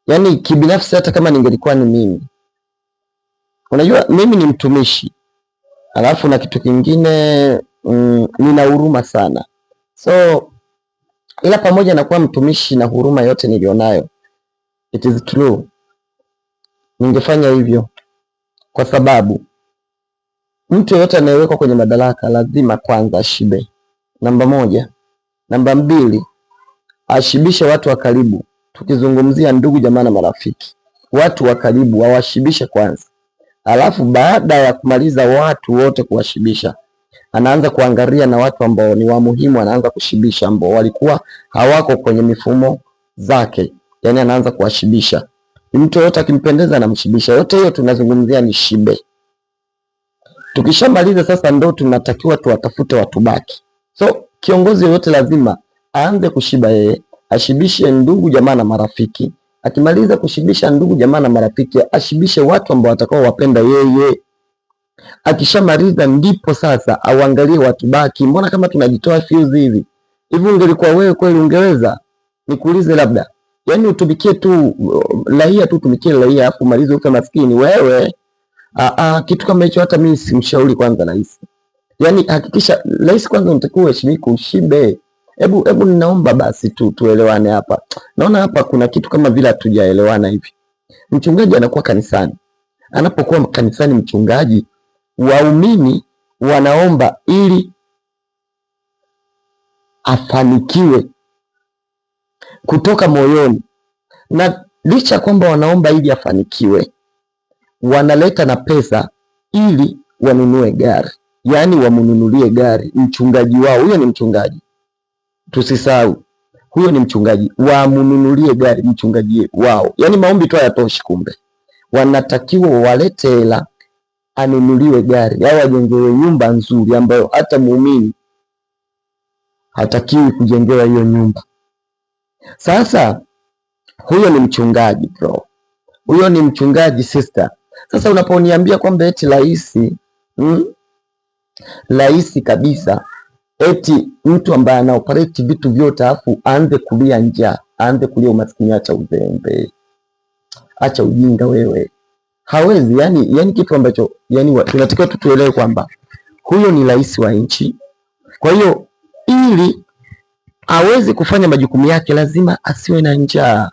Yani kibinafsi, hata kama ningelikuwa ni mimi, unajua mimi ni mtumishi, alafu na kitu kingine nina huruma sana. So ila pamoja na kuwa mtumishi na huruma yote nilionayo, it is true ningefanya hivyo, kwa sababu mtu yeyote anayewekwa kwenye madaraka lazima kwanza ashibe, namba moja. Namba mbili, ashibishe watu wa karibu. Tukizungumzia ndugu, jamaa na marafiki, watu wa karibu wawashibishe kwanza, alafu baada ya kumaliza watu wote kuwashibisha, anaanza kuangalia na watu ambao ni wa muhimu, anaanza kushibisha, ambao walikuwa hawako kwenye mifumo zake, yani anaanza kuwashibisha. Mtu yote akimpendeza anamshibisha. Yote hiyo tunazungumzia ni shibe. Tukishamaliza sasa, ndo tunatakiwa tuwatafute watu baki. So kiongozi yoyote lazima aanze kushiba yeye, ashibishe ndugu jamaa na marafiki. Akimaliza kushibisha ndugu jamaa na marafiki, ashibishe watu ambao watakao wapenda yeye. Akishamaliza ndipo sasa auangalie watu baki. Mbona kama tunajitoa fuse hivi hivi? Ungelikuwa wewe kweli ungeweza? Nikuulize labda, yani utumikie tu raia tu, tumikie raia afu malize ufe maskini wewe? Kitu kama hicho hata mimi simshauri kwanza rais. Yani hakikisha rais kwanza unatakiwa uheshimike, ushibe. Hebu ninaomba basi tuelewane hapa. Naona hapa kuna kitu kama vile hatujaelewana hivi. Mchungaji anakuwa kanisani. Anapokuwa kanisani mchungaji, waumini wanaomba ili afanikiwe kutoka moyoni, na licha kwamba wanaomba ili afanikiwe, wanaleta na pesa ili wanunue gari, yaani wamununulie gari mchungaji wao. Huyo ni mchungaji, tusisahau, huyo ni mchungaji. Wamununulie gari mchungaji wao, yaani maombi tu hayatoshi. Kumbe wanatakiwa walete hela anunuliwe gari au ajengewe nyumba nzuri ambayo hata muumini hatakiwi kujengewa hiyo nyumba. Sasa huyo ni mchungaji bro, huyo ni mchungaji sister. Sasa unaponiambia kwamba eti rahisi kabisa, eti mtu ambaye anaoperate vitu vyote afu aanze kulia njaa, aanze kulia umaskini, acha uzembe, acha ujinga wewe. Hawezi, yani kitu ambacho tunatakiwa tuelewe kwamba huyo ni rais wa nchi. Kwa hiyo ili aweze kufanya majukumu yake lazima asiwe na njaa.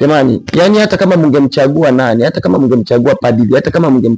Jamani, yani hata kama mungemchagua nani, hata kama mungemchagua padri, hata kama mungemchagua